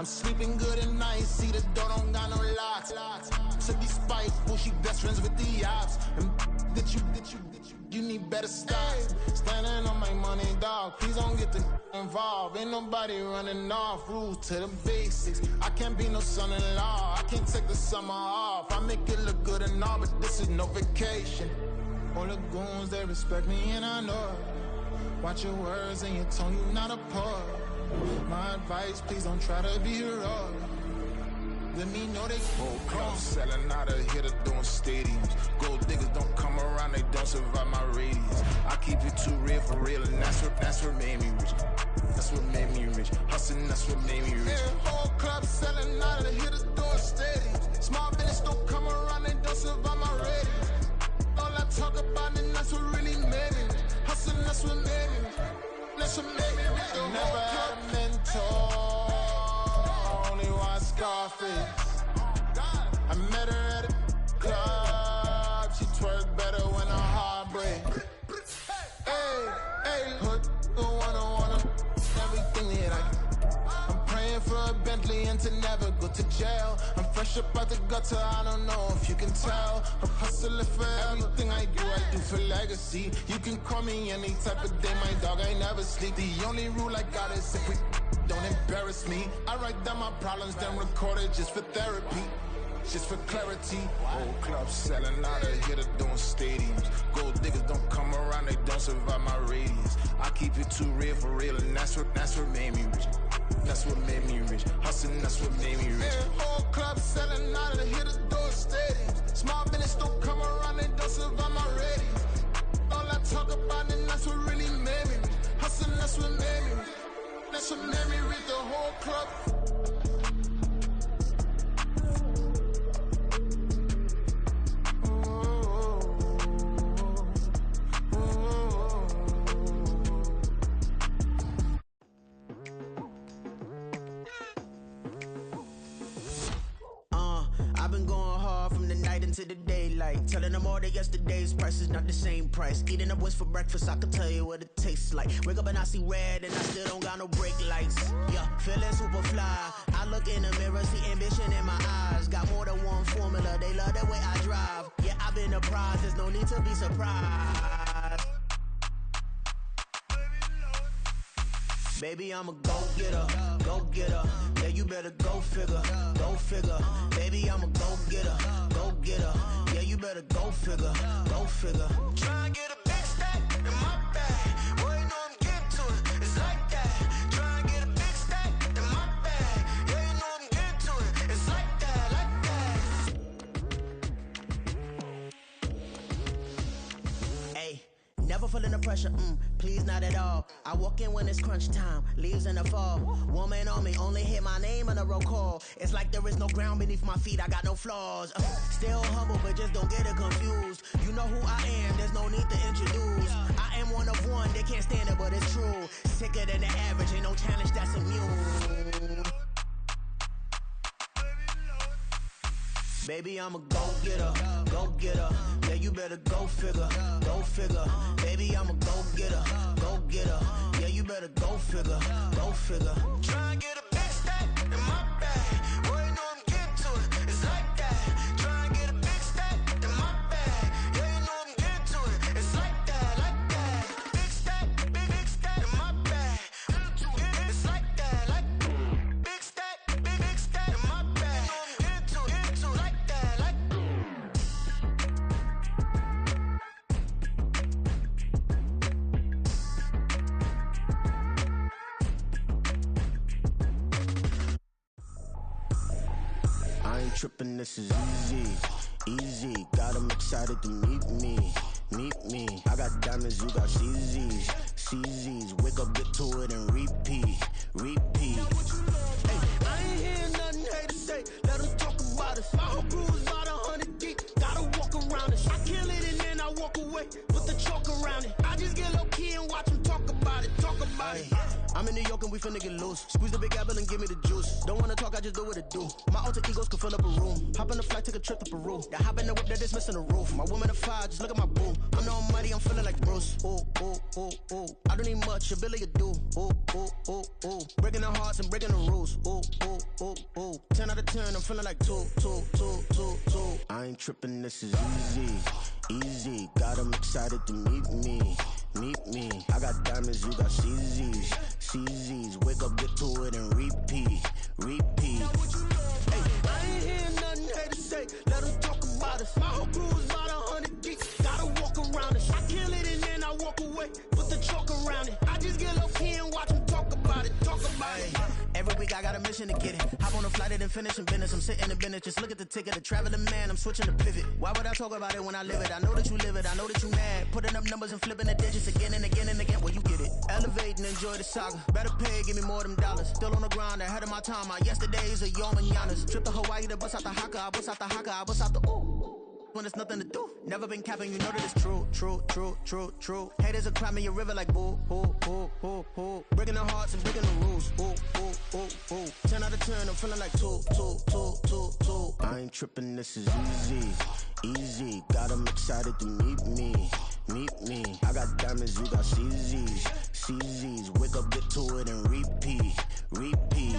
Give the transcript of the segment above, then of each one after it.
I'm sleeping good at night, see the door don't got no locks. To be spiteful, she best friends with the ops. And that you need better stop. Standing on my money, dog, please don't get the involved. Ain't nobody running off, rules to the basics. I can't be no son-in-law, I can't take the summer off. I make it look good and all, but this is no vacation. All the goons, they respect me and I know it. Watch your words and your tone, you not a poet. My advice, please don't try to be heroic. Let me know they whole club selling out of here to doing stadiums. Gold diggers don't come around, they don't survive my radius. I keep it too real for real, and that's what made me rich. That's what made me rich. Hustling, that's what made me rich. Yeah, whole club selling out of here to doing stadiums. Small business don't come around, they don't survive my radius. All I talk about, and that's what really made me rich. Hustling, that's what made me rich. That's what made me rich. I never had a mentor. Scarface. I met her at a club. She twerk better when her heart breaks. Hey, hood, wanna everything that I'm praying for a Bentley and to never go to jail. I'm fresh up out the gutter, I don't know if you can tell. I'm hustling for everything I do for legacy. You can call me any type of day, my dog, I never sleep. The only rule I got is if we don't embarrass me. I write down my problems, then record it just for therapy, just for clarity. Whole club selling out of here to doing stadiums. Gold diggers don't come around, they don't survive my radius. I keep it too real for real, and that's what made me rich. That's what made me rich. Hustling, that's what made me rich. Yeah, whole club selling out of here to doing stadiums. Small business don't come around, they don't survive my radius. All I talk about, and that's what really made me rich. Hustling, that's what made me rich. That's what made me read the whole club. I've been going hard from the night into the daylight, telling them all that yesterday's price is not the same price. Eating up what's for breakfast, I can tell you what it tastes like. Wake up and I see red and I still don't got no brake lights. Yeah, feeling super fly. I look in the mirror, see ambition in my eyes. Got more than one formula, they love the way I drive. Yeah, I've been a prize, there's no need to be surprised. Baby, I'm a go-getter, go-getter. Yeah, you better go figure, go figure. Baby, I'm a go-getter, go-getter. Yeah, you better go figure, go figure. Try and get a big stack in my bag. Boy, you know I'm getting to it, it's like that. Try and get a big stack in my bag. Yeah, you know I'm getting to it, it's like that, like that. Hey, never feeling the pressure, please not at all. I walk in when it's crunch time, leaves in the fall. Woman on me, only hit my name on a roll call. It's like there is no ground beneath my feet, I got no flaws. Still humble, but just don't get it confused. You know who I am, there's no need to introduce. I am one of one, they can't stand it, but it's true. Sicker than the average, ain't no challenge that's immune. Baby, I'm a go-getter, go-getter. Yeah, you better go figure, go figure. Baby, I'm a go-getter, go-getter. Yeah, you better go figure, go figure. Try and get a big stack in my bag. Boy, you know I'm getting to it, it's like that. Try and get a big stack in my bag. Yeah, you know I'm getting to it, it's like that, like that. Big stack in my bag. It's like that, like big stack in my bag. You know I'm getting to it, like that, like. I ain't tripping, this is easy, easy. Got 'em excited to meet me. I got diamonds, you got CZs. Wake up, get to it, and repeat. Hey, I ain't hearing nothing haters say. Let them talk about us. My whole crew is about 100 deep. Gotta walk around it. I kill it and then I walk away. Put the chalk around it. I just get low key and watch them talk about it. I'm in New York and we finna get loose. Squeeze the big apple and give me the juice. Don't wanna talk, I just do what it do. My alter egos can fill up a room. Hop on the flight, take a trip to Peru. Yeah, hop in the whip that is missing the roof. My woman a fire, just look at my boo. I'm the almighty, I'm feeling like Bruce. Ooh, ooh, ooh, ooh. I don't need much, ability to do. Ooh, ooh, ooh, ooh. Breaking the hearts and breaking the rules. Ooh, ooh, ooh, ooh. 10 out of 10, I'm feeling like 2. I ain't tripping, this is easy. Easy, got 'em excited to meet me. Meet me. I got diamonds, you got CZs. CZs, wake up, get to it and repeat. Repeat. Hey, I ain't hearing nothing hate to say. Let them talk about us. My whole crew is about 100 deep. Gotta walk around it. I kill it and then I walk away. Put the chalk around it. I just get low key and watch them talk about it. Talk about it. Every week I got a mission to get it. Hop on a flight and then finish in business. I'm sitting in business. Just look at the ticket. A traveling man, I'm switching to pivot. Why would I talk about it when I live it? I know that you live it. I know that you mad. Putting up numbers and flipping the digits again and again and again. Well, you get it. Elevate and enjoy the saga. Better pay, give me more them dollars. Still on the grind, ahead of my time. My yesterdays are your mananas. Trip to Hawaii to bust out the haka. I bust out the haka. I bust out the ooh. When there's nothing to do. Never been capping, you know that it's true. Haters are climbing your river like boo, boo, boo, boo, boo. Breaking the hearts and breaking the rules. Ooh, ooh, ooh, ooh. 10 out of 10, I'm feeling like 2. I ain't tripping, this is easy. Easy, got 'em excited to meet me. Meet me. I got diamonds, you got CZs. CZs, wake up, get to it and repeat. Repeat.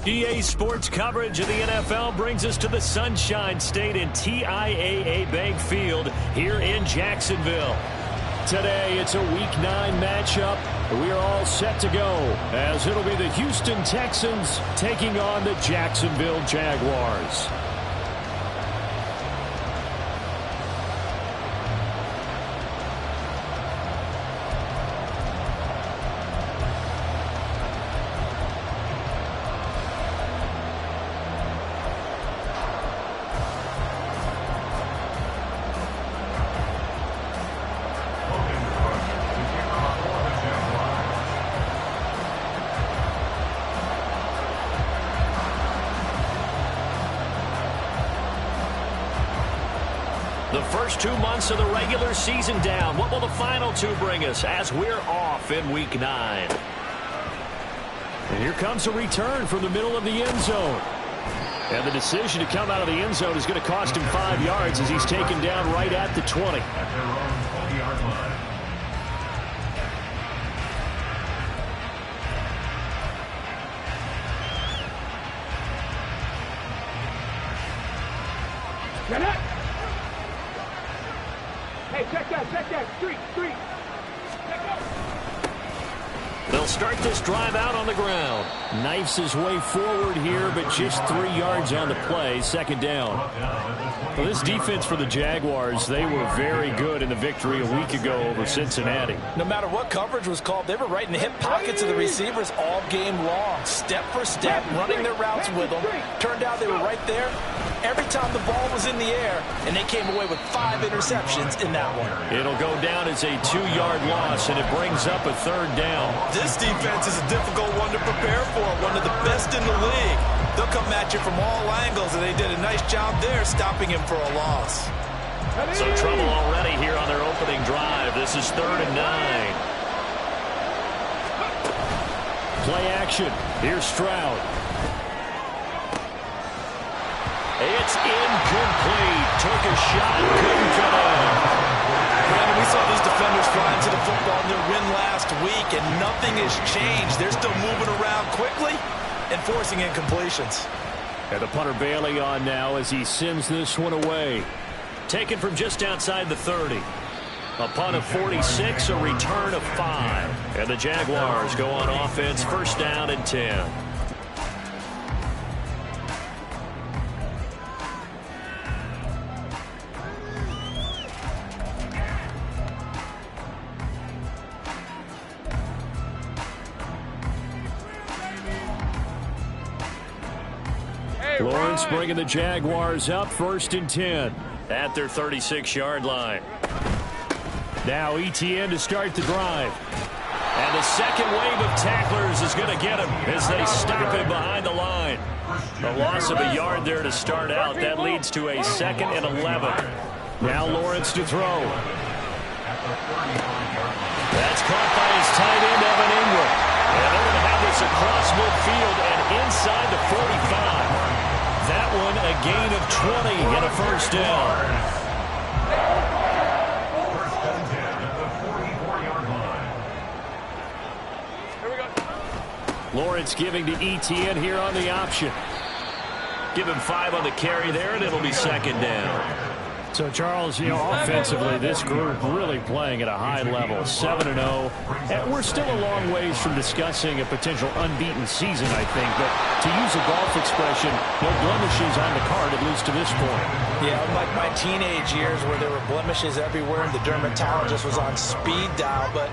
EA Sports coverage of the NFL brings us to the Sunshine State in TIAA Bank Field here in Jacksonville. Today, it's a Week 9 matchup. We are all set to go as it'll be the Houston Texans taking on the Jacksonville Jaguars. The first 2 months of the regular season down. What will the final 2 bring us as we're off in Week 9? And here comes a return from the middle of the end zone. And the decision to come out of the end zone is going to cost him 5 yards as he's taken down right at the 20. At their own 20-yard line. Hey, check that, street. They'll start this drive out on the ground. Knifes his way forward here, but just 3 yards on the play, second down. Well, this defense for the Jaguars, they were very good in the victory a week ago over Cincinnati. No matter what coverage was called, they were right in the hip pockets of the receivers all game long. Step for step, running their routes with them. Turned out they were right there every time the ball was in the air, and they came away with 5 interceptions in that one. It'll go down as a 2-yard loss, and it brings up a third down. This defense is a difficult one to prepare for, one of the best in the league. They'll come at you from all angles, and they did a nice job there stopping him for a loss. So trouble already here on their opening drive. This is 3rd and 9. Play action. Here's Stroud. It's incomplete. Took a shot, couldn't get in. Brandon, we saw these defenders flying to the football in their win last week, and nothing has changed. They're still moving around quickly and forcing incompletions. And the punter Bailey on now as he sends this one away. Taken from just outside the 30. A punt of 46, a return of 5. And the Jaguars go on offense, first down and 10. Lawrence bringing the Jaguars up, 1st and 10 at their 36-yard line. Now ETN to start the drive. And the second wave of tacklers is going to get him as they stop him behind the line. A loss of a yard there to start out. That leads to a 2nd and 11. Now Lawrence to throw. That's caught by his tight end, Evan Ingram. And they're going to have this across midfield and inside the 45. That one a gain of 20 and a first down. First and 10 at the 44-yard line. Here we go. Lawrence giving to Etienne here on the option. Give him 5 on the carry there, and it'll be second down. So, Charles, offensively, this group really playing at a high level, 7-0. And we're still a long ways from discussing a potential unbeaten season, I think. But to use a golf expression, no blemishes on the card, at least to this point. Yeah, unlike my teenage years where there were blemishes everywhere and the dermatologist was on speed dial. But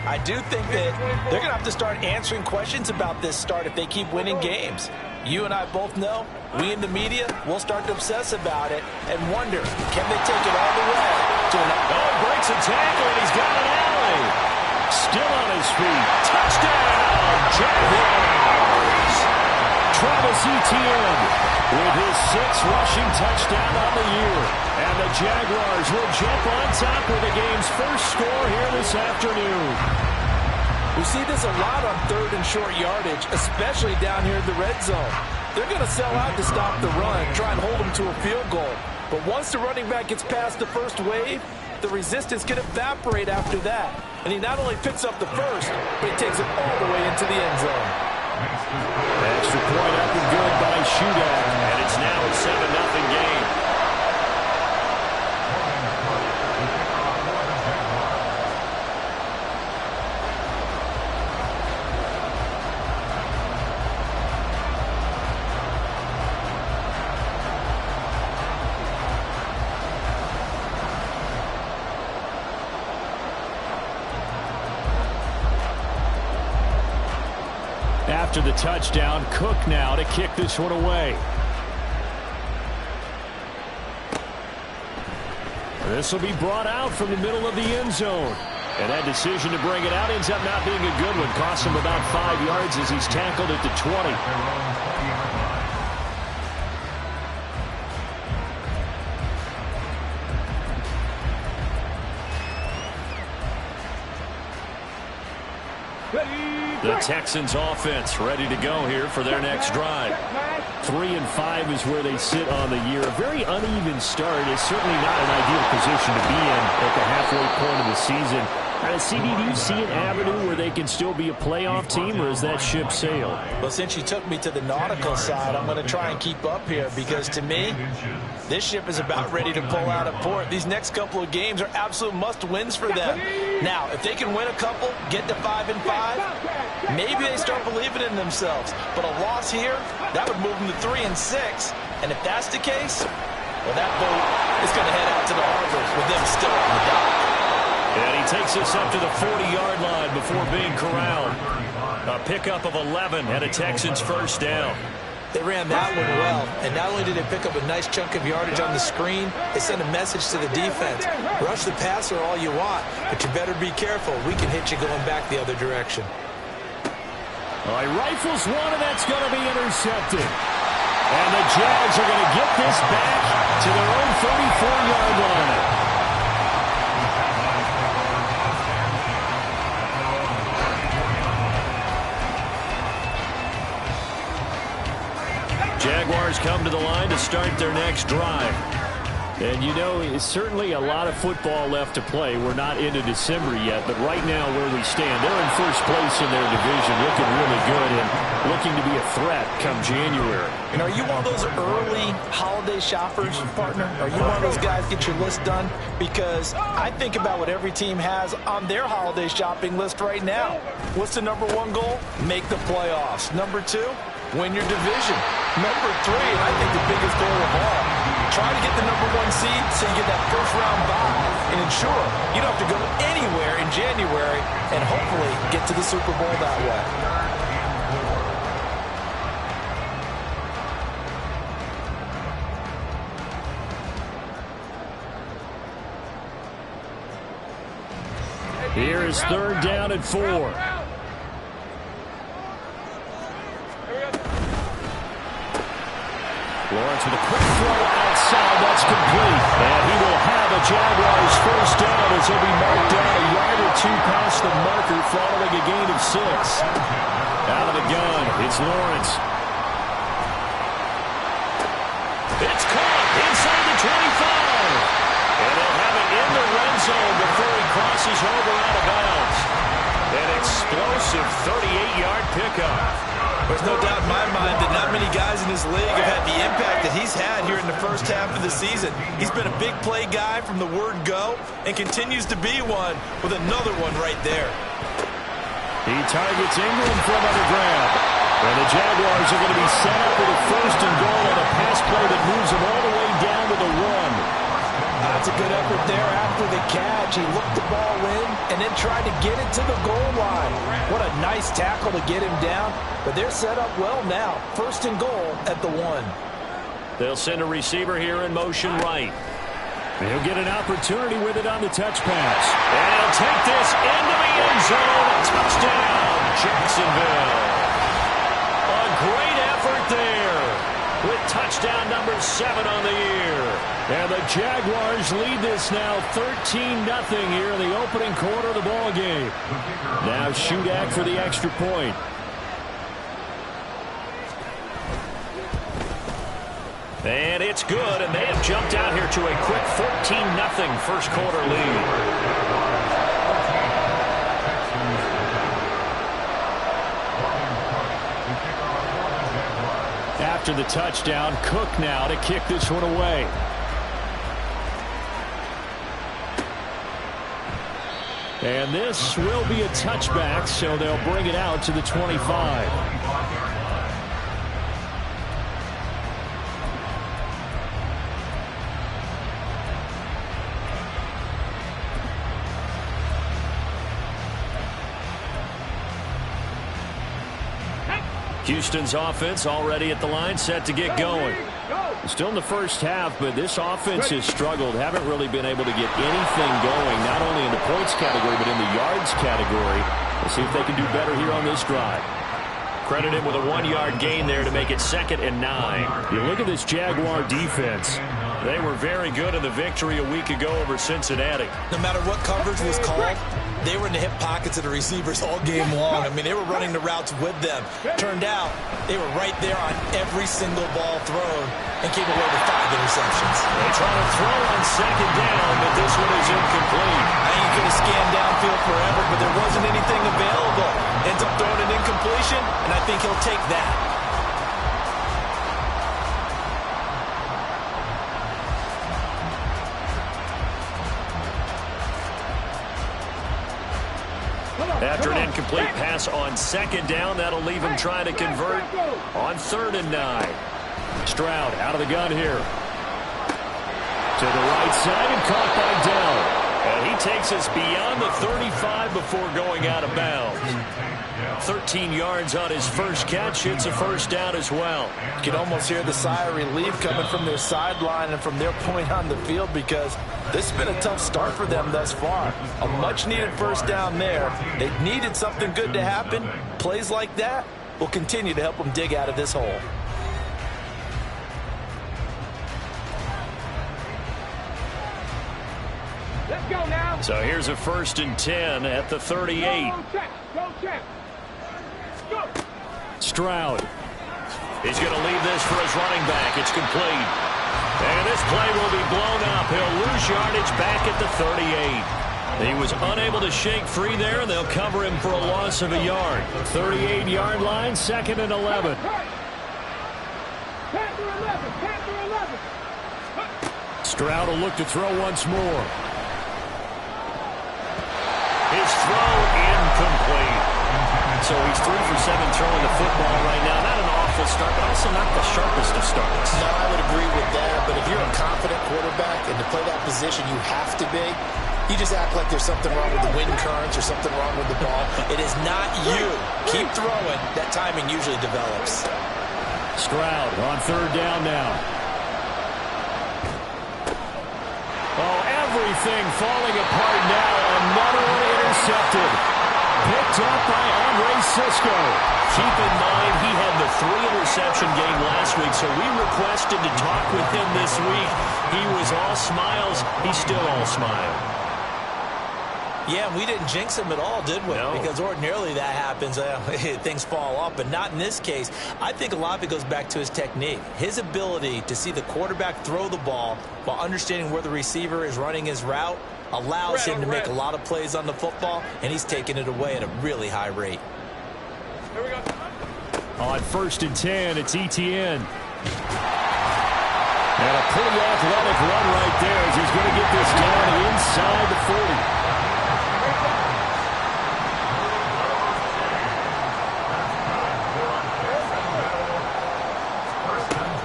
I do think that they're going to have to start answering questions about this start if they keep winning games. You and I both know, we in the media, will start to obsess about it and wonder, can they take it all the way to an... Oh, breaks a tackle, and he's got an alley. Still on his feet. Touchdown, Jags! Travis Etienne with his 6th rushing touchdown on the year. And the Jaguars will jump on top with the game's first score here this afternoon. We see this a lot on 3rd and short yardage, especially down here in the red zone. They're going to sell out to stop the run, try and hold them to a field goal. But once the running back gets past the first wave, the resistance can evaporate after that. And he not only picks up the first, but he takes it all the way into the end zone. Extra point up and good by Shootout. And it's now a 7-0 game. After the touchdown, Cook now to kick this one away. This will be brought out from the middle of the end zone. And that decision to bring it out ends up not being a good one. Costs him about 5 yards as he's tackled at the 20. The Texans offense ready to go here for their next drive. 3-5 is where they sit on the year. A very uneven start is certainly not an ideal position to be in at the halfway point of the season. CD, do you see an avenue where they can still be a playoff team, or is that ship sailed? Well, since you took me to the nautical side, I'm going to try and keep up here because, to me, this ship is about ready to pull out of port. These next couple of games are absolute must-wins for them. Now, if they can win a couple, get to 5-5, maybe they start believing in themselves. But a loss here, that would move them to 3-6. And if that's the case, well, that boat is going to head out to the harbor with them still on the dock. And he takes us up to the 40-yard line before being corralled. A pickup of 11 and a Texans first down. They ran that one well, and not only did they pick up a nice chunk of yardage on the screen, they sent a message to the defense. Rush the passer all you want, but you better be careful. We can hit you going back the other direction. All right, rifles one, and that's going to be intercepted. And the Jags are going to get this back to their own 34-yard line. Jaguars come to the line to start their next drive. And it's certainly a lot of football left to play. We're not into December yet, but right now where we stand, they're in first place in their division, looking really good and looking to be a threat come January. And are you one of those early holiday shoppers, partner? Are you one of those guys get your list done? Because I think about what every team has on their holiday shopping list right now. What's the number 1 goal? Make the playoffs. Number 2? Win your division. Number 3, and I think the biggest goal of all, try to get the number 1 seed so you get that first-round bye and ensure you don't have to go anywhere in January and hopefully get to the Super Bowl that way. Here is 3rd down and 4. Lawrence with a quick throw outside. That's complete. And he will have a Jaguars first down as he'll be marked down a yard or two past the marker following a gain of 6. Out of the gun, it's Lawrence. It's caught inside the 25. And they'll have it in the red zone before he crosses over out of bounds. An explosive 38-yard pickup. There's no doubt in my mind that not many guys in this league have had the impact that he's had here in the first half of the season. He's been a big play guy from the word go and continues to be one with another one right there. He targets Ingram from under grab. And the Jaguars are going to be set up with a first and goal on a pass play that moves them all the way down to the 1. That's a good effort there after the catch. He looked the ball in and then tried to get it to the goal line. What a nice tackle to get him down. But they're set up well now. First and goal at the 1. They'll send a receiver here in motion right. He'll get an opportunity with it on the touch pass. And he'll take this into the end zone. Touchdown, Jacksonville. A great effort there with touchdown number 7 on the year. And the Jaguars lead this now 13-0 here in the opening quarter of the ball game. Now Shudak for the extra point. And it's good, and they have jumped out here to a quick 14-0 first quarter lead. After the touchdown, Cook now to kick this one away. And this will be a touchback, so they'll bring it out to the 25. Houston's offense already at the line, set to get going. Still in the first half, but this offense has struggled. Haven't really been able to get anything going, not only in the points category, but in the yards category. We'll see if they can do better here on this drive. Credit him with a 1-yard gain there to make it 2nd and 9. You look at this Jaguar defense. They were very good in the victory a week ago over Cincinnati. No matter what coverage was called, they were in the hip pockets of the receivers all game long. I mean, they were running the routes with them. Turned out, they were right there on every single ball thrown and came away with 5 interceptions. They try to throw on 2nd down, but this one is incomplete. I think he could have scanned downfield forever, but there wasn't anything available. Ends up throwing an incompletion, and I think he'll take that. After an incomplete pass on 2nd down, that'll leave him trying to convert on 3rd and 9. Stroud out of the gun here. To the right side and caught by Dell. And he takes us beyond the 35 before going out of bounds. 13 yards on his first catch. It's a first down as well. You can almost hear the sigh of relief coming from their sideline and from their point on the field, because this has been a tough start for them thus far. A much-needed first down there. They needed something good to happen. Plays like that will continue to help them dig out of this hole. Let's go now. So here's a 1st and 10 at the 38. Go check. Go. Stroud. He's going to leave this for his running back. It's complete. And this play will be blown up. He'll lose yardage back at the 38. He was unable to shake free there, and they'll cover him for a loss of a yard. 38-yard line, 2nd and 11. Stroud will look to throw once more. His throw incomplete. So he's 3 for 7 throwing the football right now. Not an awful start, but also not the sharpest of starts. No, I would agree with that. But if you're a confident quarterback and to play that position you have to be, you just act like there's something wrong with the wind currents or something wrong with the ball. It is not you. Keep throwing. That timing usually develops. Stroud on 3rd down now. Oh, everything falling apart now. Another one intercepted. picked up by Andre Cisco. Keep in mind, he had the 3-interception game last week, so we requested to talk with him this week. He was all smiles. He's still all smile. Yeah, we didn't jinx him at all, did we? No. Because ordinarily that happens. Things fall off, but not in this case. I think a lot of it goes back to his technique. His ability to see the quarterback throw the ball while understanding where the receiver is running his route allows him to make a lot of plays on the football, and he's taking it away at a really high rate. Here we go. On 1st and 10, it's ETN. And a pretty athletic run right there as he's going to get this down inside the 40.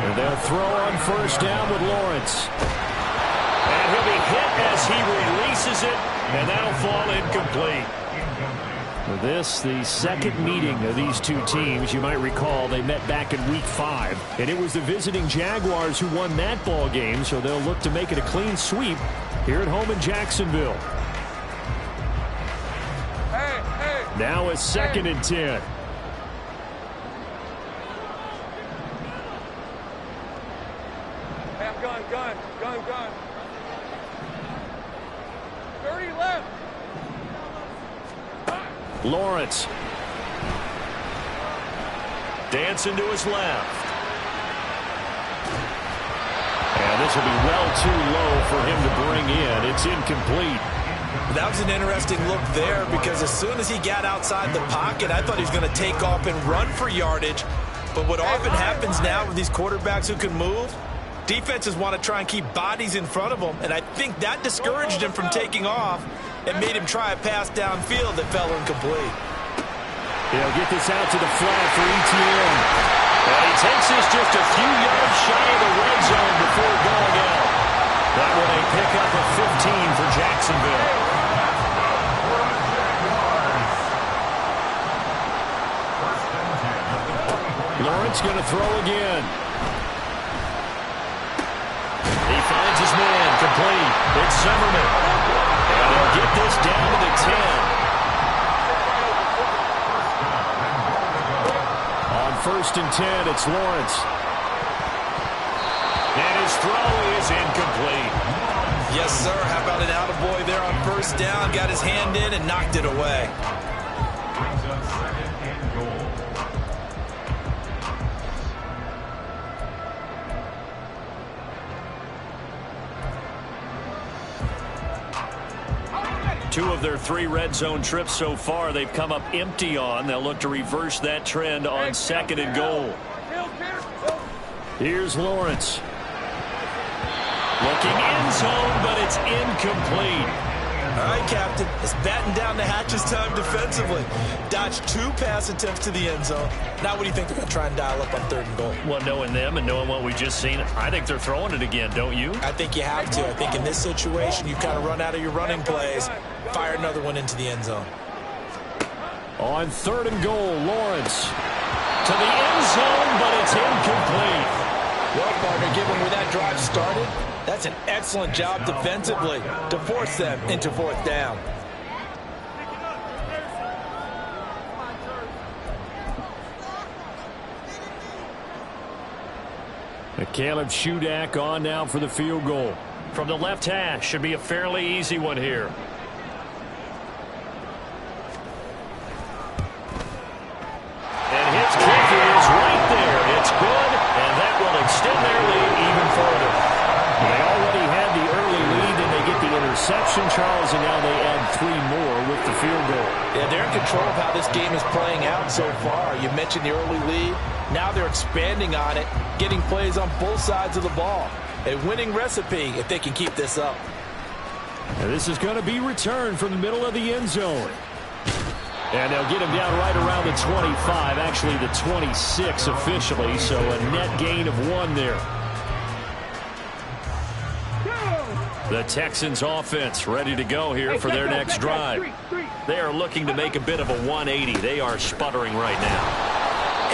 And they'll throw on 1st down with Lawrence. And he'll be hit as he releases it, and that'll fall incomplete. For this, the second meeting of these two teams. You might recall they met back in Week 5, and it was the visiting Jaguars who won that ball game, so they'll look to make it a clean sweep here at home in Jacksonville. Now it's 2nd and 10. Gun. 30 left. Lawrence. Dancing to his left. And this will be well too low for him to bring in. It's incomplete. That was an interesting look there because as soon as he got outside the pocket, I thought he was going to take off and run for yardage. But what often happens now with these quarterbacks who can move, defenses want to try and keep bodies in front of them, and I think that discouraged him from taking off and made him try a pass downfield that fell incomplete. He'll get this out to the flat for ETN. And he takes this just a few yards shy of the red zone before going out. That one a pickup of 15 for Jacksonville. Lawrence going to throw again. He finds his man, complete. It's Zimmerman. And they'll get this down to the 10. On 1st and 10, it's Lawrence. And his throw is incomplete. Yes, sir. How about an attaboy there on 1st down? Got his hand in and knocked it away. Brings up 2nd and goal. Two of their 3 red zone trips so far they've come up empty on. They'll look to reverse that trend on 2nd and goal. Here's Lawrence. Looking end zone, but it's incomplete. All right, Captain. It's batten down the hatches time defensively. Dodged 2 pass attempts to the end zone. Now what do you think they're going to try and dial up on 3rd and goal? Well, knowing them and knowing what we just seen, I think they're throwing it again, don't you? I think you have to. I think in this situation, you kind of run out of your running plays, fire another one into the end zone. On 3rd and goal, Lawrence. To the end zone, but it's incomplete. Well, partner, given where that drive started, that's an excellent job defensively to force them into 4th down. Caleb Shudak on now for the field goal. From the left hash, should be a fairly easy one here. And his kick is right there. It's good, and that will extend their lead even further. They already had the early lead, and they get the interception, Charles, and now they add 3 more with the field goal. Yeah, they're in control of how this game is playing out so far. You mentioned the early lead. Now they're expanding on it, getting plays on both sides of the ball. A winning recipe if they can keep this up. And this is going to be returned from the middle of the end zone. And they'll get him down right around the 25, actually the 26 officially, so a net gain of 1 there. The Texans offense ready to go here for their next drive. They are looking to make a bit of a 180. They are sputtering right now.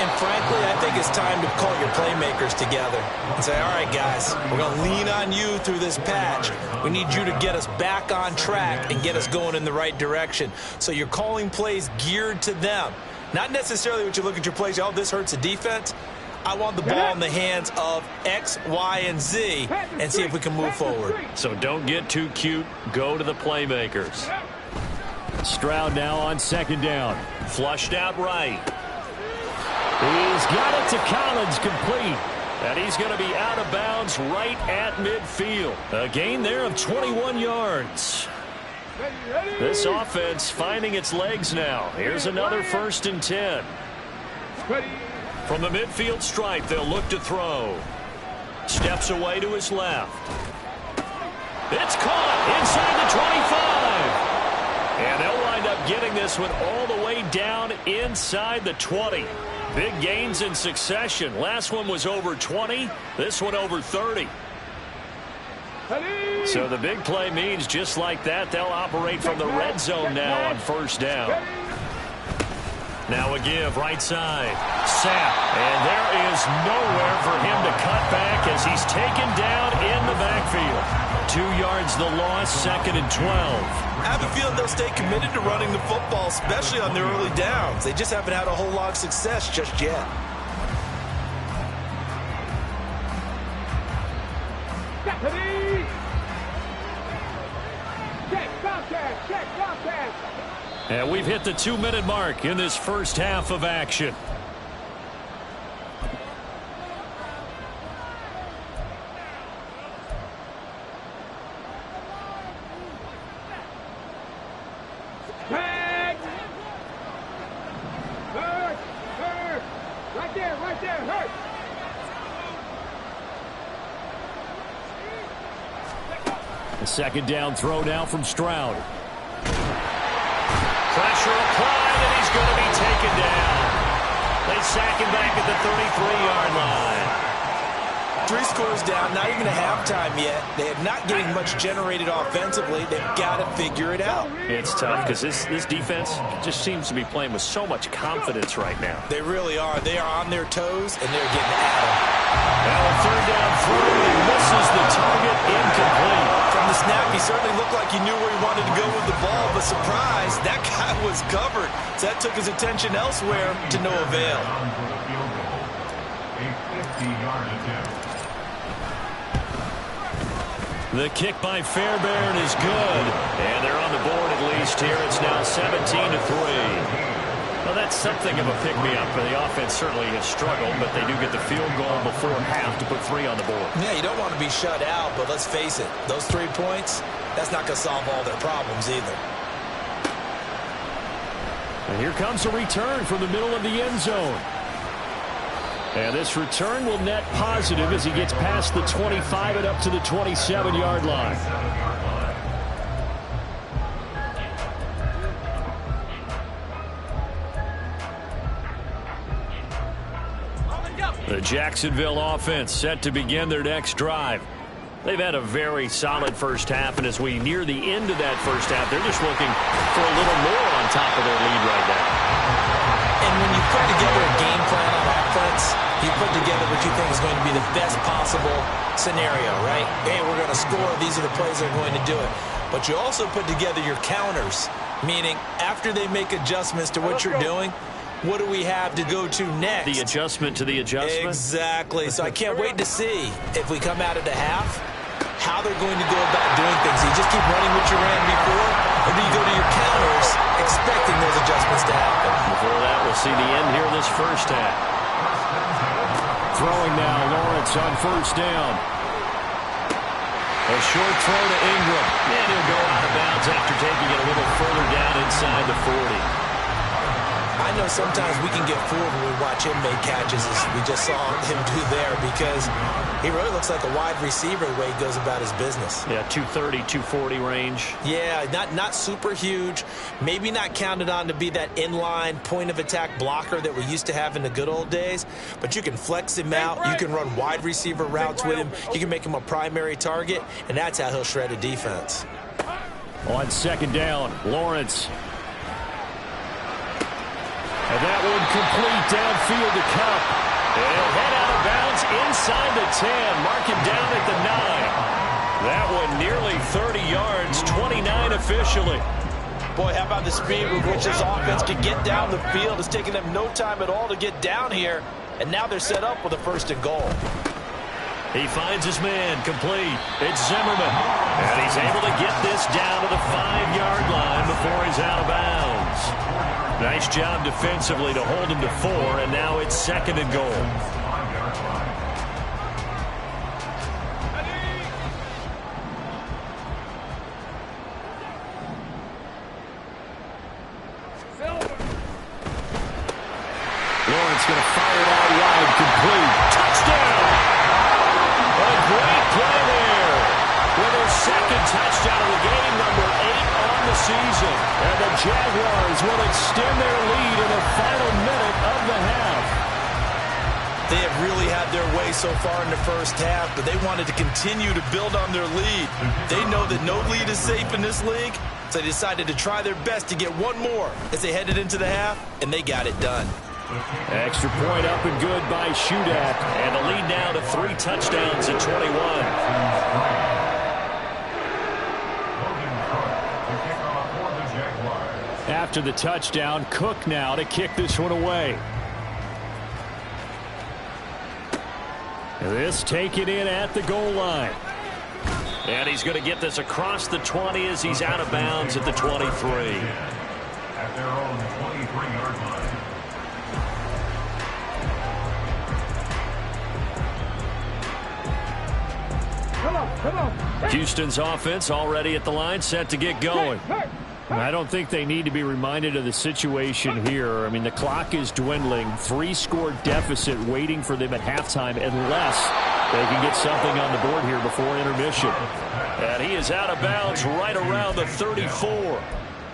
And frankly, I think it's time to call your playmakers together and say, all right, guys, we're going to lean on you through this patch. We need you to get us back on track and get us going in the right direction. So you're calling plays geared to them. Not necessarily what you look at your plays, oh, this hurts the defense. I want the ball in the hands of X, Y, and Z and see if we can move forward. So don't get too cute. Go to the playmakers. Stroud now on second down. Flushed out right. He's got it to Collins, complete. And he's going to be out of bounds right at midfield. A gain there of 21 yards. This offense finding its legs now. Here's another 1st and 10. From the midfield stripe, they'll look to throw. Steps away to his left. It's caught inside the 25. And they'll wind up getting this one all the way down inside the 20. Big gains in succession. Last one was over 20. This one over 30. So the big play means just like that, they'll operate from the red zone now on 1st down. Now a give right side. Sapp. And there is nowhere for him to cut back as he's taken down in the backfield. 2 yards the loss, 2nd and 12. I have a feeling they'll stay committed to running the football, especially on their early downs. They just haven't had a whole lot of success just yet. And we've hit the 2-minute mark in this first half of action. Right there, hurt. The 2nd down throw now from Stroud. Pressure applied, and he's going to be taken down. They sack him back at the 33-yard line. 3 scores down, not even a halftime yet. They are not getting much generated offensively. They've got to figure it out. It's tough because this defense just seems to be playing with so much confidence right now. They really are. They are on their toes, and they're getting at them. Now a 3rd down throw. He misses the target, incomplete. From the snap, he certainly looked like he knew where he wanted to go with the ball, but surprise, that guy was covered. So that took his attention elsewhere to no avail. The kick by Fairbairn is good. And they're on the board at least here. It's now 17-3. Well, that's something of a pick-me-up. The offense certainly has struggled, but they do get the field goal before half to put 3 on the board. Yeah, you don't want to be shut out, but let's face it. Those 3 points, that's not going to solve all their problems either. And here comes a return from the middle of the end zone. And this return will net positive as he gets past the 25 and up to the 27-yard line. The Jacksonville offense set to begin their next drive. They've had a very solid first half, and as we near the end of that first half, they're just looking for a little more on top of their lead right now. And when you put together a game plan on offense, you put together what you think is going to be the best possible scenario, right? Hey, we're going to score. These are the plays that are going to do it. But you also put together your counters, meaning after they make adjustments to what you're doing, what do we have to go to next? The adjustment to the adjustment? Exactly. So I can't wait to see if we come out of the half, how they're going to go about doing things. Do you just keep running what you ran before, or do you go to your counters expecting those adjustments to happen? Before that, we'll see the end here this first half. Throwing now, Lawrence on 1st down. A short throw to Ingram. And he'll go out of bounds after taking it a little further down inside the 40. I know sometimes we can get fooled when we watch him make catches, as we just saw him do there, because he really looks like a wide receiver the way he goes about his business. Yeah, 230, 240 range. Yeah, not super huge. Maybe not counted on to be that inline point-of-attack blocker that we used to have in the good old days, but you can flex him out. You can run wide receiver routes with him. You can make him a primary target, and that's how he'll shred a defense. On 2nd down, Lawrence. And that one complete downfield to Cup. And he'll head out of bounds inside the 10. Mark him down at the 9. That one nearly 30 yards, 29 officially. Boy, how about the speed with which this offense can get down the field? It's taking them no time at all to get down here. And now they're set up with a 1st and goal. He finds his man, complete. It's Zimmerman. And he's able to get this down to the 5-yard line before he's out of bounds. Nice job defensively to hold him to 4, and now it's 2nd and goal. Lawrence going to fire it out wide, complete. Touchdown! A great play there. With their 2nd touchdown of the game, number 8 on the season. And the Jaguars will extend their lead in the final minute of the half. They have really had their way so far in the first half, but they wanted to continue to build on their lead. They know that no lead is safe in this league, so they decided to try their best to get one more as they headed into the half, and they got it done. Extra point up and good by Shudak. And the lead now to 3 touchdowns at 21. After the touchdown, Cook now to kick this one away. This taken in at the goal line. And he's going to get this across the 20 as he's out of bounds at the 23. At their own 23-yard line. Come on. Houston's offense already at the line, set to get going. I don't think they need to be reminded of the situation here. I mean, the clock is dwindling. 3-score deficit waiting for them at halftime unless they can get something on the board here before intermission. And he is out of bounds right around the 34.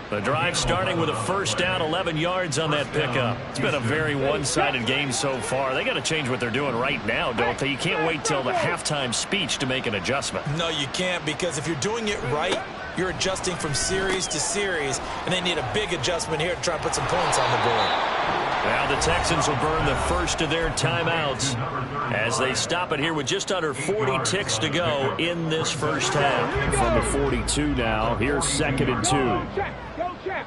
The drive starting with a 1st down, 11 yards on that pickup. It's been a very one-sided game so far. They got to change what they're doing right now, don't they? You can't wait till the halftime speech to make an adjustment. No, you can't, because if you're doing it right, you're adjusting from series to series, and they need a big adjustment here to try and put some points on the board. Now the Texans will burn the first of their timeouts as they stop it here with just under 40 ticks to go in this first half. From the 42 now, here's 2nd and 2. Go check.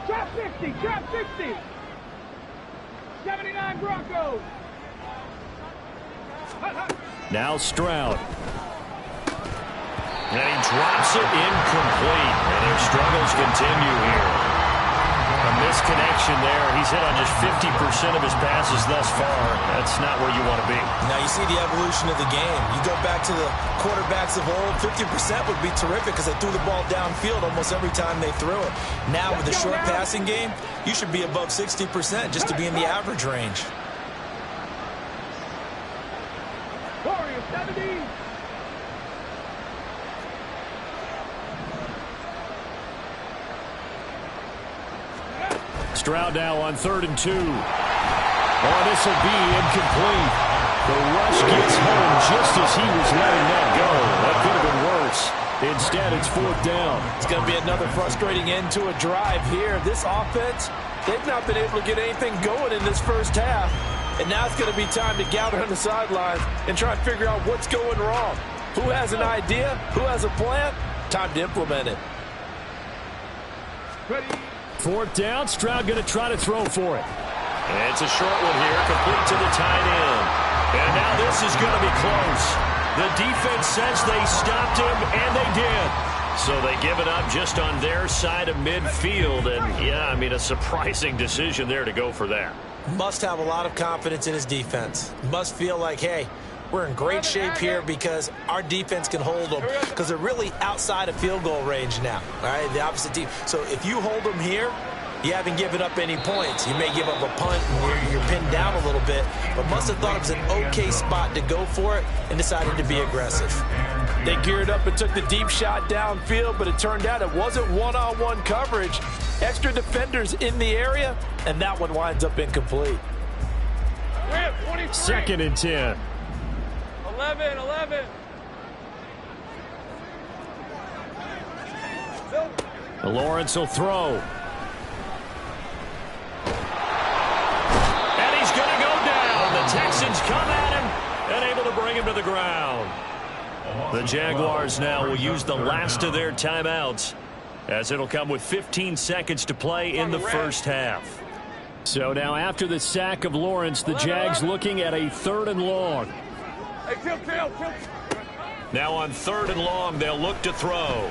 Trap 60, trap 60. 79 Broncos. Now Stroud. And he drops it incomplete. And their struggles continue here. A misconnection there. He's hit on just 50% of his passes thus far. That's not where you want to be. Now you see the evolution of the game. You go back to the quarterbacks of old, 50% would be terrific because they threw the ball downfield almost every time they threw it. Now with the short passing game, you should be above 60% just to be in the average range. Warriors 70. Stroud now on 3rd and 2. Oh, this will be incomplete. The rush gets home just as he was letting that go. That could have been worse. Instead, it's 4th down. It's going to be another frustrating end to a drive here. This offense, they've not been able to get anything going in this first half. And now it's going to be time to gather on the sidelines and try and figure out what's going wrong. Who has an idea? Who has a plan? Time to implement it. Ready. 4th down. Stroud going to try to throw for it. And it's a short one here, complete to the tight end. And now this is going to be close. The defense says they stopped him, and they did. So they give it up just on their side of midfield. And, yeah, I mean, a surprising decision there to go for that. Must have a lot of confidence in his defense. Must feel like, hey, we're in great shape here because our defense can hold them because they're really outside of field goal range now, all right, the opposite team. So if you hold them here, you haven't given up any points. You may give up a punt and you're pinned down a little bit, but must have thought it was an okay spot to go for it and decided to be aggressive. They geared up and took the deep shot downfield, but it turned out it wasn't one-on-one coverage. Extra defenders in the area, and that one winds up incomplete. 2nd and 10. 11. Lawrence will throw. And he's going to go down. The Texans come at him and able to bring him to the ground. The Jaguars now will use the last of their timeouts, as it'll come with 15 seconds to play in the first half. So now after the sack of Lawrence, the Jags looking at a 3rd and long. Now on 3rd and long, they'll look to throw.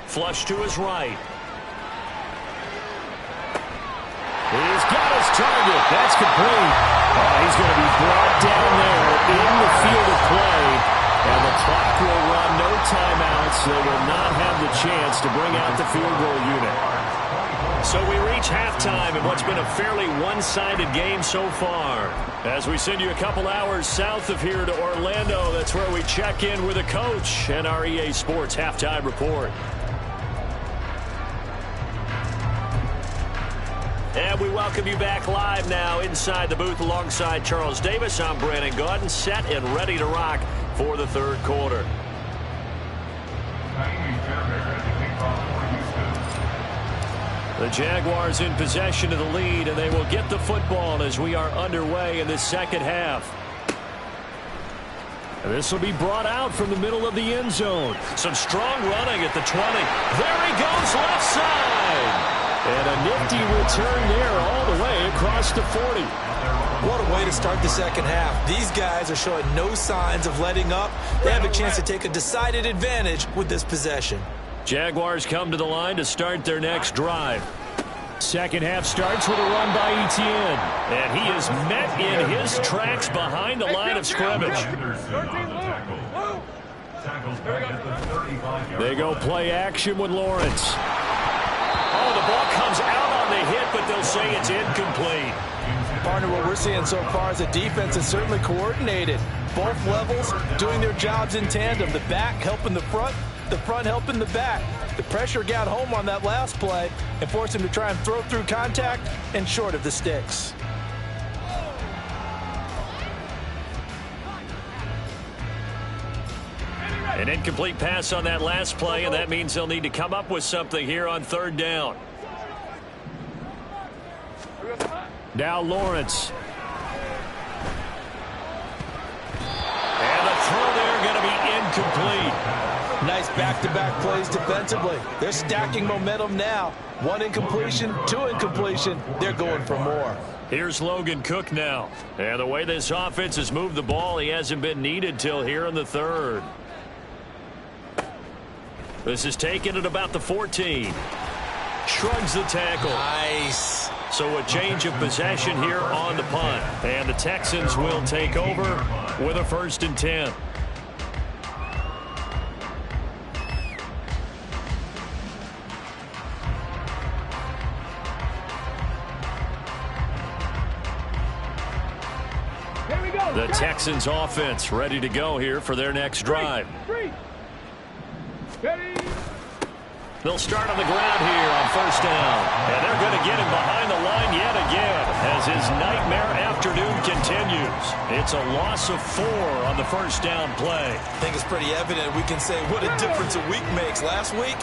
Flush to his right. He's got his target. That's complete. He's going to be brought down there in the field of play. And the clock will run, no timeouts. They will not have the chance to bring out the field goal unit. So we reach halftime in what's been a fairly one-sided game so far. As we send you a couple hours south of here to Orlando, that's where we check in with a coach and our EA Sports halftime report. And we welcome you back live now inside the booth alongside Charles Davis. I'm Brandon Gaudin, set and ready to rock for the 3rd quarter. The Jaguars in possession of the lead, and they will get the football as we are underway in the second half. And this will be brought out from the middle of the end zone. Some strong running at the 20. There he goes, left side. And a nifty return there all the way across the 40. What a way to start the second half. These guys are showing no signs of letting up. They have a chance to take a decided advantage with this possession. Jaguars come to the line to start their next drive. Second half starts with a run by Etienne. And he is met in his tracks behind the line of scrimmage. They go play action with Lawrence. Oh, the ball comes out on the hit, but they'll say it's incomplete. Partner, what we're seeing so far is the defense is certainly coordinated. Both levels doing their jobs in tandem. The back helping the front helping the back. The pressure got home on that last play and forced him to try and throw through contact and short of the sticks. An incomplete pass on that last play, and that means they'll need to come up with something here on 3rd down. Now Lawrence. And the throw there going to be incomplete. Nice back-to-back plays defensively. They're stacking momentum now. 1 incompletion, 2 incompletion. They're going for more. Here's Logan Cook now. And the way this offense has moved the ball, he hasn't been needed till here in the 3rd. This is taken at about the 14. Shrugs the tackle. Nice. So a change of possession here on the punt. And the Texans will take over with a 1st and 10. Here we go. The Texans offense ready to go here for their next drive. They'll start on the ground here on 1st down. And they're going to get him behind the line yet again as his nightmare afternoon continues. It's a loss of 4 on the 1st down play. I think it's pretty evident. We can say what a difference a week makes. Last week,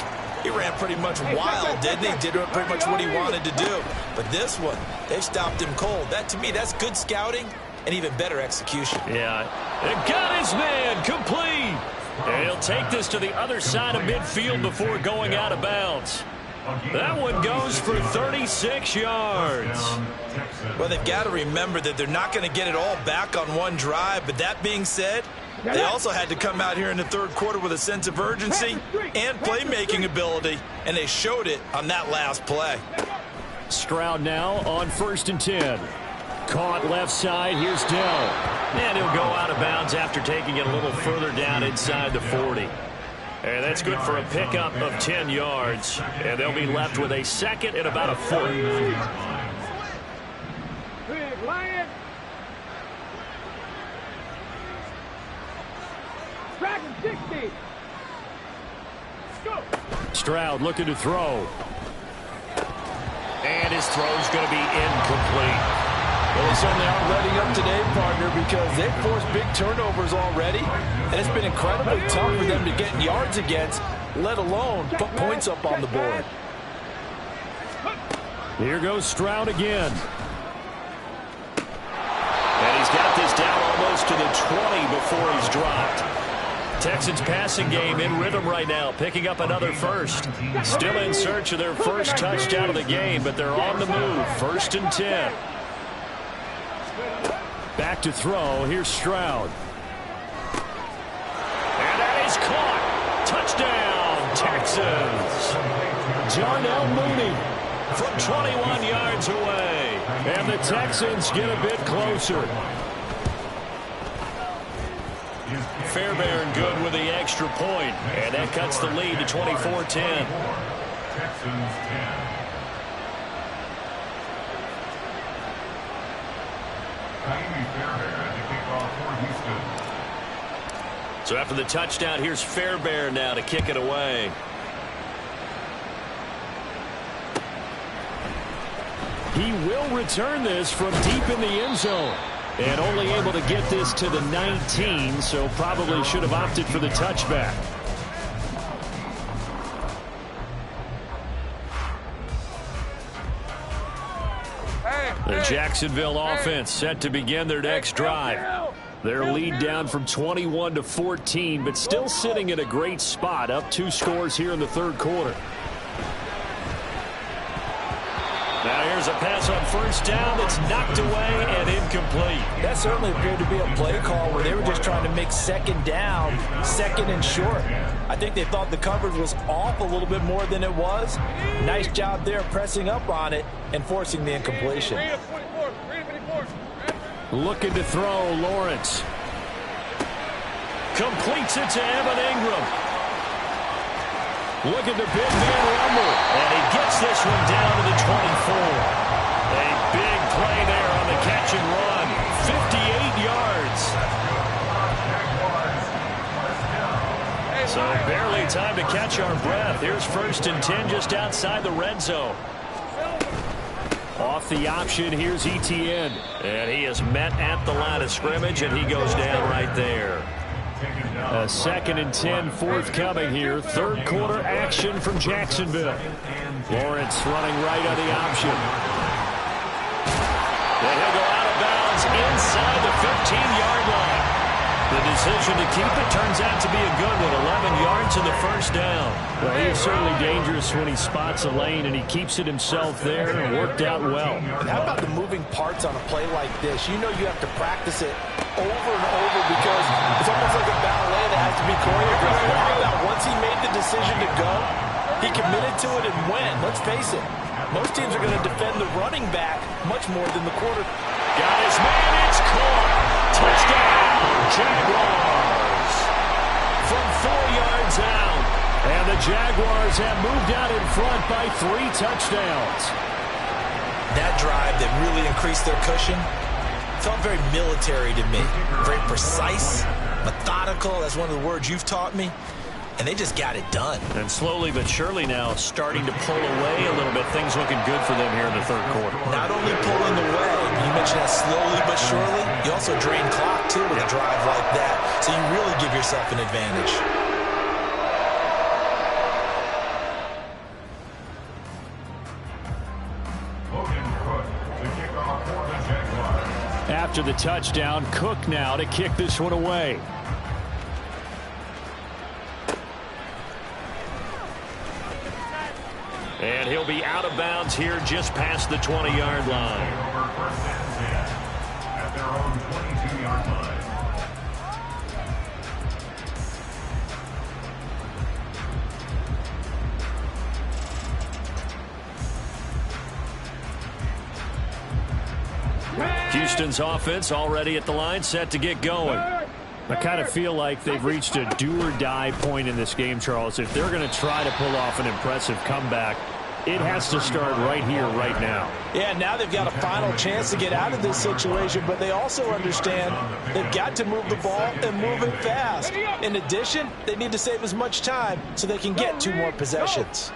he ran pretty much wild, didn't he? Did pretty much what he wanted to do. But this one, they stopped him cold. That, to me, that's good scouting and even better execution. Yeah, they got his man complete. And he'll take this to the other side of midfield before going out of bounds. That one goes for 36 yards. Well, they've got to remember that they're not going to get it all back on one drive. But that being said, they also had to come out here in the 3rd quarter with a sense of urgency and playmaking ability. And they showed it on that last play. Stroud now on 1st and 10. Caught left side. Here's Dell. And he'll go out of bounds after taking it a little further down inside the 40. And that's good for a pickup of 10 yards. And they'll be left with a 2nd and about a 4. Big Lion. Dragon 60. Go. Stroud looking to throw. And his throw's going to be incomplete. Well, they certainly aren't letting up today, partner, because they've forced big turnovers already, and it's been incredibly tough for them to get yards against. let alone put points up on the board. Here goes Stroud again. And he's got this down almost to the 20 before he's dropped. Texans passing game in rhythm right now, picking up another first. Still in search of their first touchdown of the game, but they're on the move. 1st and 10. Back to throw. Here's Stroud. And that is caught. Touchdown, Texans. Darnell Mooney from 21 yards away. And the Texans get a bit closer. Fairbairn good with the extra point, and that cuts the lead to 24-10. Texans 10. Fairbairn at the kickoff for Houston. So after the touchdown, here's Fairbairn now to kick it away. He will return this from deep in the end zone. And only able to get this to the 19, so probably should have opted for the touchback. The Jacksonville offense set to begin their next drive. Their lead down from 21 to 14, but still sitting in a great spot, up 2 scores here in the 3rd quarter. Now here's a pass on 1st down that's knocked away and incomplete. That certainly appeared to be a play call where they were just trying to make 2nd down, 2nd and short. I think they thought the coverage was off a little bit more than it was. Nice job there pressing up on it and forcing the incompletion. Looking to throw, Lawrence. Completes it to Evan Ingram. Looking to big man rumble. And he gets this one down to the 24. A big play there on the catch and run. 58 yards. So barely time to catch our breath. Here's 1st and 10 just outside the red zone. Off the option, here's Etienne. And he is met at the line of scrimmage, and he goes down right there. A 2nd and 10 forthcoming here. 3rd quarter action from Jacksonville. Lawrence running right on the option. And he'll go out of bounds inside the 15-yard line. The decision to keep it turns out to be a good one. 11 yards and the 1st down. Well, he is certainly dangerous when he spots a lane, and he keeps it himself there, and worked out well. And how about the moving parts on a play like this? You know you have to practice it over and over because it's almost like a ballet that has to be choreographed. But how about once he made the decision to go, he committed to it and went. Let's face it, most teams are going to defend the running back much more than the quarterback. Got his man, it's caught. Touchdown, Jaguars. From 4 yards out. And the Jaguars have moved out in front by 3 touchdowns. That drive that really increased their cushion felt very military to me. Very precise, methodical. That's one of the words you've taught me. And they just got it done. And slowly but surely now starting to pull away a little bit. Things looking good for them here in the 3rd quarter. Not only pulling away, you mentioned that slowly but surely, you also drain clock too with a drive like that. So you really give yourself an advantage. After the touchdown, Cook now to kick this one away. And he'll be out of bounds here just past the 20-yard line. At their own 22-yard line. Houston's offense already at the line, set to get going. I kind of feel like they've reached a do-or-die point in this game, Charles. If they're going to try to pull off an impressive comeback, it has to start right here, right now. Yeah, now they've got a final chance to get out of this situation, but they also understand they've got to move the ball and move it fast. In addition, they need to save as much time so they can get 2 more possessions.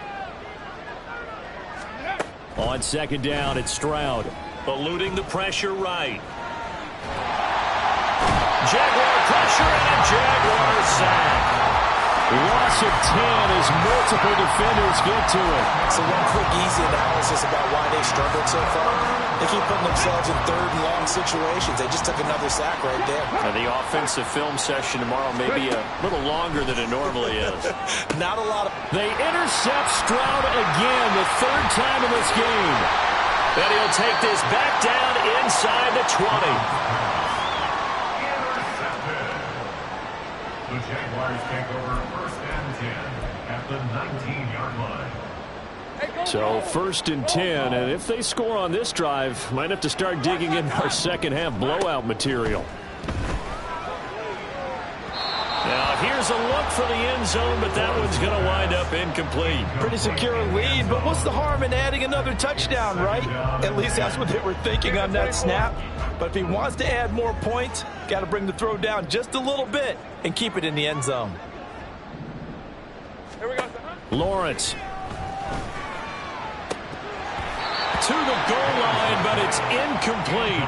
On 2nd down, it's Stroud. Eluding the pressure right. Jaguar pressure and a Jaguar sack. Loss of 10 as multiple defenders get to it. So one quick, easy analysis about why they struggled so far. They keep putting themselves in third and long situations. They just took another sack right there. And the offensive film session tomorrow may be a little longer than it normally is. Not a lot of... They intercept Stroud again, the third time in this game. And he'll take this back down inside the 20. The Jaguars take over first and 10 at the 19-yard line. So first and 10, and if they score on this drive, might have to start digging in our second half blowout material. Now here's a look for the end zone, but that one's going to wind up incomplete. Pretty secure lead, but what's the harm in adding another touchdown, right? At least that's what they were thinking on that snap. But if he wants to add more points, got to bring the throw down just a little bit and keep it in the end zone. Here we go. Lawrence. To the goal line, but it's incomplete.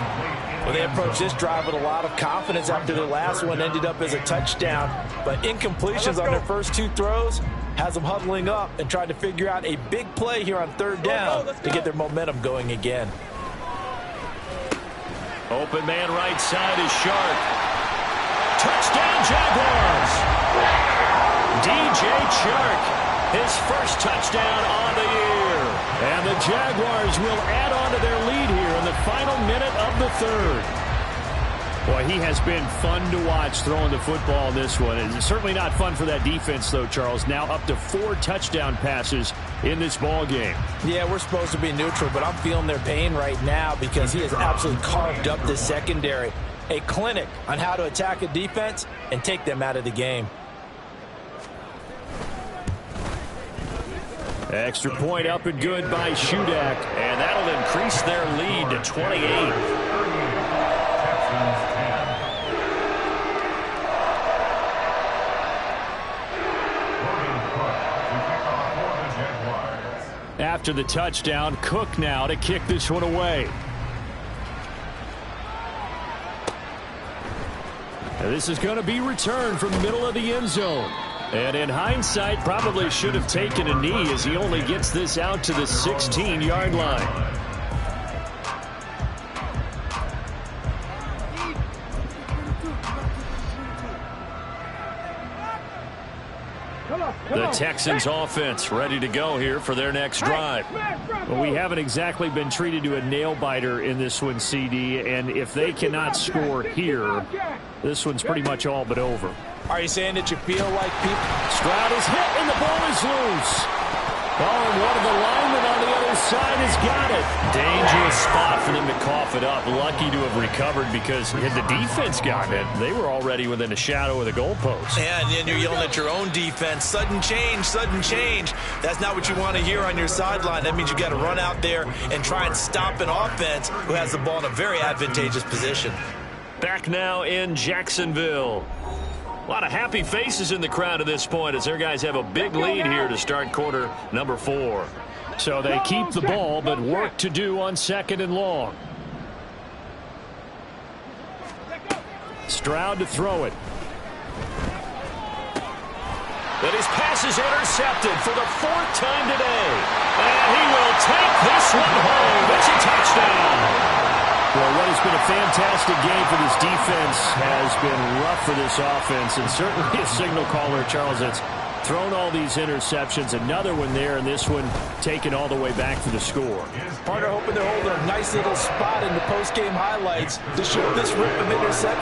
Well, they approached this drive with a lot of confidence after their last one ended up as a touchdown. But incompletions on their first two throws has them huddling up and trying to figure out a big play here on third down to get their momentum going again. Open man right side is Sharp. Touchdown Jaguars. DJ Chark, his first touchdown on the year. And the Jaguars will add on to their lead here in the final minute of the third. Boy, he has been fun to watch throwing the football in this one. It's certainly not fun for that defense, though, Charles. Now up to 4 touchdown passes in this ball game. Yeah, we're supposed to be neutral, but I'm feeling their pain right now because he has absolutely carved up the secondary. A clinic on how to attack a defense and take them out of the game. Extra point up and good by Shudak, and that'll increase their lead to 28. After the touchdown, Cook now to kick this one away. And this is going to be returned from the middle of the end zone. And in hindsight, probably should have taken a knee as he only gets this out to the 16-yard line. The Texans offense ready to go here for their next drive. Well, we haven't exactly been treated to a nail-biter in this one, CD, and if they cannot score here, this one's pretty much all but over. Are you saying that you feel like people... Stroud is hit and the ball is loose. Oh, and one of the linemen on the other side has got it. Dangerous spot for them to cough it up. Lucky to have recovered because had the defense gotten it, they were already within a shadow of the goalpost. Yeah, and then you're yelling at your own defense. Sudden change, sudden change. That's not what you want to hear on your sideline. That means you got to run out there and try and stop an offense who has the ball in a very advantageous position. Back now in Jacksonville. A lot of happy faces in the crowd at this point as their guys have a big lead here to start quarter number 4. So they keep the ball, but work to do on second and long. Stroud to throw it. But his pass is intercepted for the 4th time today. And he will take this one home. It's a touchdown. Well, what has been a fantastic game for this defense has been rough for this offense, and certainly a signal caller, Charles, that's thrown all these interceptions. Another one there, and this one taken all the way back for the score. Partner hoping they're holding a nice little spot in the post-game highlights to show this rip of interception.